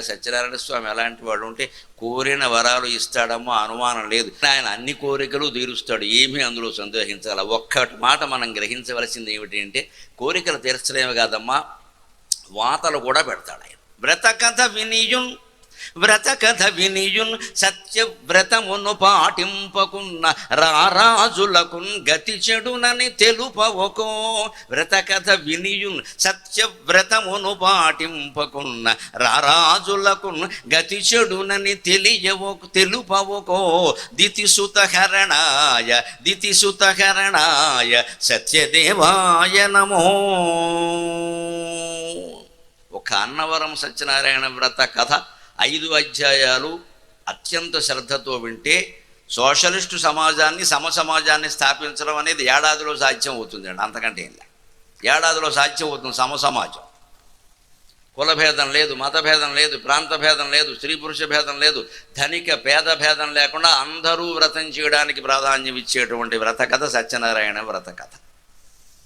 సత్యనారాయణ స్వామి ఎలాంటి వాడు అంటే కోరిన వరాలు ఇస్తాడమ్మో అనుమానం లేదు. ఆయన అన్ని కోరికలు తీరుస్తాడు, ఏమీ అందులో సందేహించాల. ఒక్కటి మాట మనం గ్రహించవలసింది ఏమిటి అంటే కోరికలు తీర్చలేము కాదమ్మా, వాతలు కూడా పెడతాడు ఆయన. వ్రత కథ వినియున్ సత్యవ్రతమును పాటింపకున్న రారాజులకున్ గతి చెడునని తెలుపవకో. వ్రత కథ వినియున్ సత్యవ్రతమును పాటింపకున్న రారాజులకున్ గతి చెడునని తెలుపవకో. దితిసుతహరణాయ సత్యదేవాయ నమో. ఒక అన్నవరం సత్యనారాయణ వ్రత కథ 5 అధ్యాయాలు అత్యంత శ్రద్ధతో వింటే సోషలిస్టు సమాజాన్ని సమసమాజాన్ని స్థాపించడం అనేది ఏడాదిలో సాధ్యం అవుతుందండి, అంతకంటే ఏం లేదు. ఏడాదిలో సాధ్యం అవుతుంది సమసమాజం. కులభేదం లేదు, మతభేదం లేదు, ప్రాంత భేదం లేదు, స్త్రీ పురుష భేదం లేదు, ధనిక పేద భేదం లేకుండా అందరూ వ్రతం చేయడానికి ప్రాధాన్యం ఇచ్చేటువంటి వ్రత కథ సత్యనారాయణ వ్రత కథ.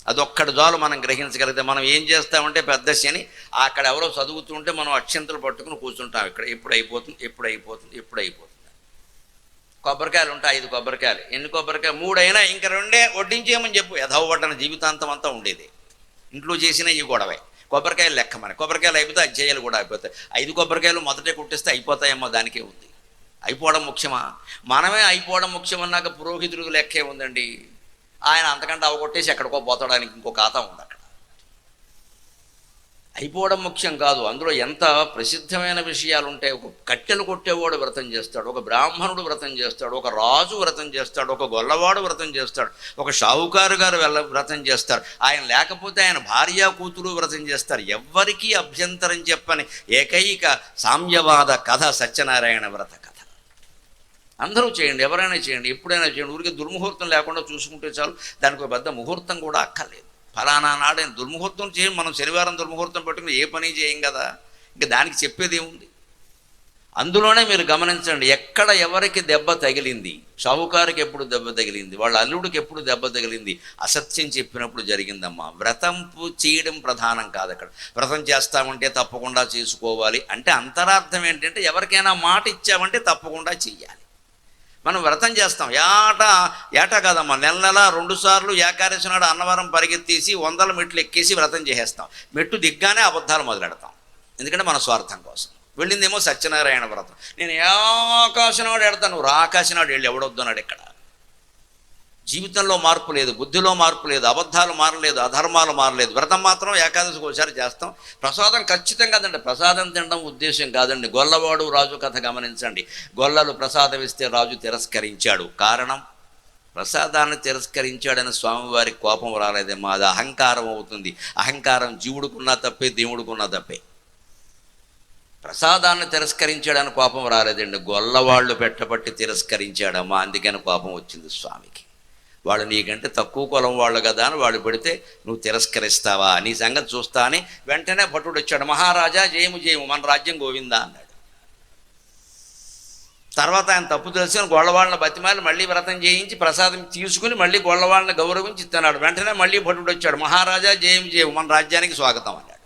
అదొక్కటి చాలు మనం గ్రహించగలిగితే. మనం ఏం చేస్తామంటే పెద్ద శని అక్కడ ఎవరో చదువుతుంటే మనం అక్షంతలు పట్టుకుని కూర్చుంటాం. ఇక్కడ ఎప్పుడు అయిపోతుంది. కొబ్బరికాయలు ఉంటాయి, 5 కొబ్బరికాయలు. ఎన్ని కొబ్బరికాయలు? 3 అయినా ఇంక 2 వడ్డించేయమని చెప్పు. యథావడ్డన జీవితాంతం అంతా ఉండేది. ఇంట్లో చేసిన ఈ గొడవే. కొబ్బరికాయలు లెక్క మన కొబ్బరికాయలు అయిపోతే అధ్యాయాలు కూడా అయిపోతాయి. 5 కొబ్బరికాయలు మొదటే కొట్టేస్తే అయిపోతాయేమో, దానికే ఉంది. అయిపోవడం ముఖ్యమా? మనమే అయిపోవడం ముఖ్యమన్నాక పురోహితుడికి లెక్కే ఉందండి. ఆయన అంతకంటే అవగొట్టేసి ఎక్కడికో పోతాడానికి ఇంకో ఖాతా ఉంది అక్కడ. అయిపోవడం ముఖ్యం కాదు, అందులో ఎంత ప్రసిద్ధమైన విషయాలు ఉంటాయి. ఒక కట్టెలు కొట్టేవాడు వ్రతం చేస్తాడు, ఒక బ్రాహ్మణుడు వ్రతం చేస్తాడు, ఒక రాజు వ్రతం చేస్తాడు, ఒక గొల్లవాడు వ్రతం చేస్తాడు, ఒక షావుకారు గారు వ్రతం చేస్తారు. ఆయన లేకపోతే ఆయన భార్య కూతురు వ్రతం చేస్తారు. ఎవ్వరికీ అభ్యంతరం చెప్పని ఏకైక సామ్యవాద కథ సత్యనారాయణ వ్రత కథ. అందరూ చేయండి, ఎవరైనా చేయండి, ఎప్పుడైనా చేయండి. ఊరికి దుర్ముహూర్తం లేకుండా చూసుకుంటే చాలు. దానికి ఒక పెద్ద ముహూర్తం కూడా అక్కర్లేదు. ఫలానా నాడైన దుర్ముహూర్తం చేయం. మనం శనివారం దుర్ముహూర్తం పెట్టుకుని ఏ పని చేయం కదా, ఇంకా దానికి చెప్పేది ఏముంది. అందులోనే మీరు గమనించండి, ఎక్కడ ఎవరికి దెబ్బ తగిలింది. షావుకారుకి ఎప్పుడు దెబ్బ తగిలింది, వాళ్ళ అల్లుడికి ఎప్పుడు దెబ్బ తగిలింది. అసత్యం చెప్పినప్పుడు జరిగిందమ్మా. వ్రతం చేయడం ప్రధానం కాదు అక్కడ. వ్రతం చేస్తామంటే తప్పకుండా చేసుకోవాలి అంటే అంతరార్థం ఏంటంటే ఎవరికైనా మాట ఇచ్చామంటే తప్పకుండా చెయ్యాలి. మనం వ్రతం చేస్తాం, ఏటా కాదమ్మా, నెల 2 సార్లు ఏకాదశి నాడు అన్నవరం పరిగెత్తేసి 100 మెట్లు ఎక్కేసి వ్రతం చేసేస్తాం. మెట్టు దిగ్గానే అబద్ధాలు మొదలెడతాం, ఎందుకంటే మన స్వార్థం కోసం. వెళ్ళిందేమో సత్యనారాయణ వ్రతం. నేను ఆకాశం నాడు ఎడతాను, నువ్వు ఆకాశం నాడు వెళ్ళి ఎవడొద్దున్నాడు. ఇక్కడ జీవితంలో మార్పు లేదు, బుద్ధిలో మార్పు లేదు, అబద్ధాలు మారలేదు, అధర్మాలు మారలేదు. వ్రతం మాత్రం ఏకాదశికి ఒకసారి చేస్తాం. ప్రసాదం ఖచ్చితంగా కాదండి, ప్రసాదం తినడం ఉద్దేశం కాదండి. గొల్లవాడు రాజు కథ గమనించండి. గొల్లలు ప్రసాదం ఇస్తే రాజు తిరస్కరించాడు. కారణం, ప్రసాదాన్ని తిరస్కరించాడని స్వామివారికి కోపం రాలేదేమో, అది అహంకారం అవుతుంది. అహంకారం జీవుడుకున్నా తప్పే, దేవుడుకున్నా తప్పే. ప్రసాదాన్ని తిరస్కరించాడని కోపం రాలేదండి, గొల్లవాళ్ళు పెట్టబట్టి తిరస్కరించాడమ్మా, అందుకని కోపం వచ్చింది స్వామికి. వాళ్ళు నీకంటే తక్కువ కులం వాళ్ళు కదా అని వాళ్ళు పెడితే నువ్వు తిరస్కరిస్తావా, నీ సంగతి చూస్తా అని వెంటనే భటుడు వచ్చాడు. మహారాజా జయము జయము, మన రాజ్యం గోవిందా అన్నాడు. తర్వాత ఆయన తప్పు తెలుసుకొని గొల్లవాళ్ళని బతిమాలి మళ్ళీ వ్రతం చేయించి ప్రసాదం తీసుకుని మళ్ళీ గొల్లవాళ్ళని గౌరవించి ఇస్తున్నాడు. వెంటనే మళ్ళీ భటుడు వచ్చాడు. మహారాజా జయము జయము, మన రాజ్యానికి స్వాగతం అన్నాడు.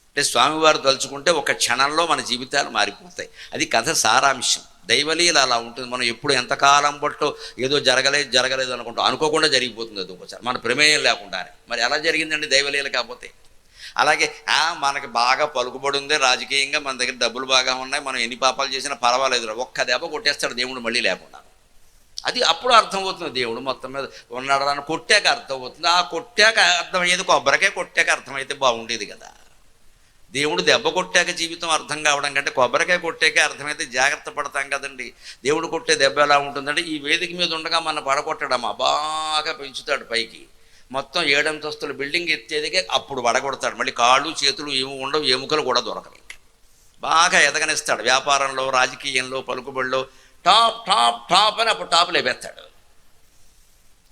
అంటే స్వామివారు తలుచుకుంటే ఒక క్షణంలో మన జీవితాలు మారిపోతాయి. అది కథ సారాంశం. దైవలీల అలా ఉంటుంది. మనం ఎప్పుడు ఎంతకాలం బట్టో ఏదో జరగలేదు అనుకుంటాం, అనుకోకుండా జరిగిపోతుంది అది ఒకసారి, మన ప్రమేయం లేకుండానే. మరి ఎలా జరిగిందండి దైవలీల కాకపోతే? అలాగే మనకి బాగా పలుకుబడి ఉంది రాజకీయంగా, మన దగ్గర డబ్బులు బాగా ఉన్నాయి, మనం ఎన్ని పాపాలు చేసినా పర్వాలేదు, ఒక్క దెబ్బ కొట్టేస్తాడు దేవుడు మళ్ళీ లేకుండా. అది అప్పుడు అర్థమవుతుంది దేవుడు మొత్తం మీద ఉన్నాడు అని. కొట్టాక అర్థమవుతుంది. ఆ కొట్టాక అర్థమయ్యేది కొబ్బరికాయ కొట్టాక అర్థమైతే బాగుండేది కదా. దేవుడు దెబ్బ కొట్టాక జీవితం అర్థం కావడం కంటే కొబ్బరికాయ కొట్టాక అర్థమైతే జాగ్రత్త పడతాం కదండి. దేవుడు కొట్టే దెబ్బ ఎలా ఉంటుందంటే ఈ వేదిక మీద ఉండగా మన పడగొట్టడమ్మా బాగా పెంచుతాడు పైకి. మొత్తం 7 అంతస్తుల బిల్డింగ్ ఎత్తేదికే అప్పుడు పడగొడతాడు. మళ్ళీ కాళ్ళు చేతులు ఏమి ఉండవు, ఎముకలు కూడా దొరకవు. బాగా ఎదగనిస్తాడు. వ్యాపారంలో, రాజకీయంలో, పలుకుబడిలో టాప్ టాప్ టాప్ అని అప్పుడు టాప్ లేపేస్తాడు.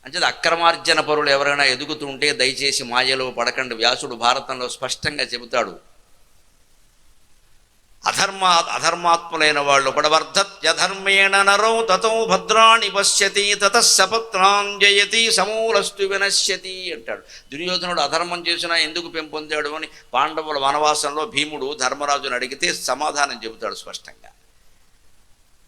అంటే అక్రమార్జన పరులు ఎవరైనా ఎదుగుతుంటే దయచేసి మాయలో పడకండి. వ్యాసుడు భారతంలో స్పష్టంగా చెబుతాడు, అధర్మాత్ములైన వాళ్ళు కూడా వర్ధత్యధర్మేణ నరో తతో భద్రాణి పశ్యతి తతః సపత్నాంజయతి సమూలస్తు వినశ్యతి అంటాడు. దుర్యోధనుడు అధర్మం చేసినా ఎందుకు పెంపొందాడు అని పాండవుల వనవాసంలో భీముడు ధర్మరాజుని అడిగితే సమాధానం చెబుతాడు స్పష్టంగా.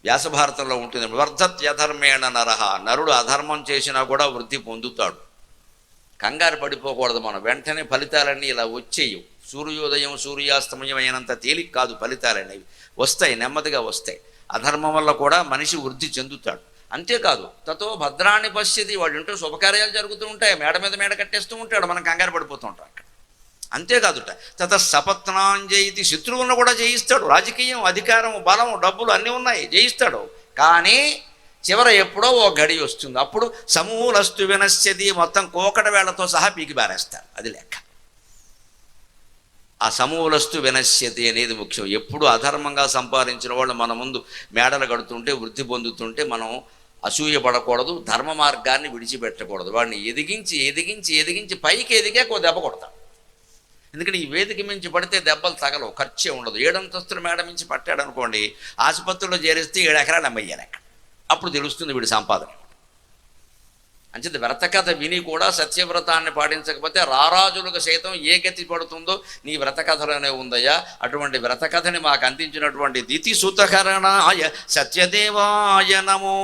వ్యాసభారతంలో ఉంటుంది, వర్ధత్యధర్మేణ నరహ, నరుడు అధర్మం చేసినా కూడా వృద్ధి పొందుతాడు. కంగారు పడిపోకూడదు మనం. వెంటనే ఫలితాలన్నీ ఇలా వచ్చేయవు. సూర్యోదయం సూర్యాస్తమయం అయినంత తేలిక కాదు ఫలితాలనేవి. వస్తాయి, నెమ్మదిగా వస్తాయి. అధర్మం వల్ల కూడా మనిషి వృద్ధి చెందుతాడు. అంతేకాదు తతో భద్రాన్ని పశ్యతి, వాడు ఇంటూ శుభకార్యాలు జరుగుతూ ఉంటాయి, మేడ మీద మేడ కట్టేస్తూ ఉంటాడు, మనం కంగారు పడిపోతూ ఉంటాం అక్కడ. అంతేకాదుట తత సపత్నాంజయితి, శత్రువులను కూడా జయిస్తాడు. రాజకీయం, అధికారం, బలం, డబ్బులు అన్నీ ఉన్నాయి, జయిస్తాడు. కానీ చివర ఎప్పుడో ఓ గడి వస్తుంది, అప్పుడు సమూలస్తు వినశ్యతి, మొత్తం కోకట వేళ్లతో సహా పీకి బారేస్తారు. అది లెక్క. ఆ సమూలస్తు వినశ్యతి అనేది ముఖ్యం. ఎప్పుడు అధర్మంగా సంపాదించిన వాళ్ళు మన ముందు మేడలు కడుతుంటే, వృద్ధి పొందుతుంటే మనం అసూయపడకూడదు, ధర్మ మార్గాన్ని విడిచిపెట్టకూడదు. వాడిని ఎదిగించి ఎదిగించి ఎదిగించి పైకి ఎదిగాక ఓ దెబ్బ కొడతాడు. ఎందుకంటే ఈ వేదిక మించి పడితే దెబ్బలు తగలవు, ఖర్చే ఉండదు. 7 అంతస్తుల మేడ మించి పట్టాడు అనుకోండి, ఆసుపత్రిలో చేరిస్తే 7 ఎకరాలు అమ్మయ్యాలి అక్కడ. అప్పుడు తెలుస్తుంది వీడి సంపాదన. అంచేది వ్రతకథ విని కూడా సత్యవ్రతాన్ని పాటించకపోతే రారాజులకు సైతం ఏ గతి పడుతుందో నీ వ్రతకథలోనే ఉందయ్యా. అటువంటి వ్రతకథని మాకు అందించినటువంటి దితిసుతకరణాయ సత్యదేవాయ నమో.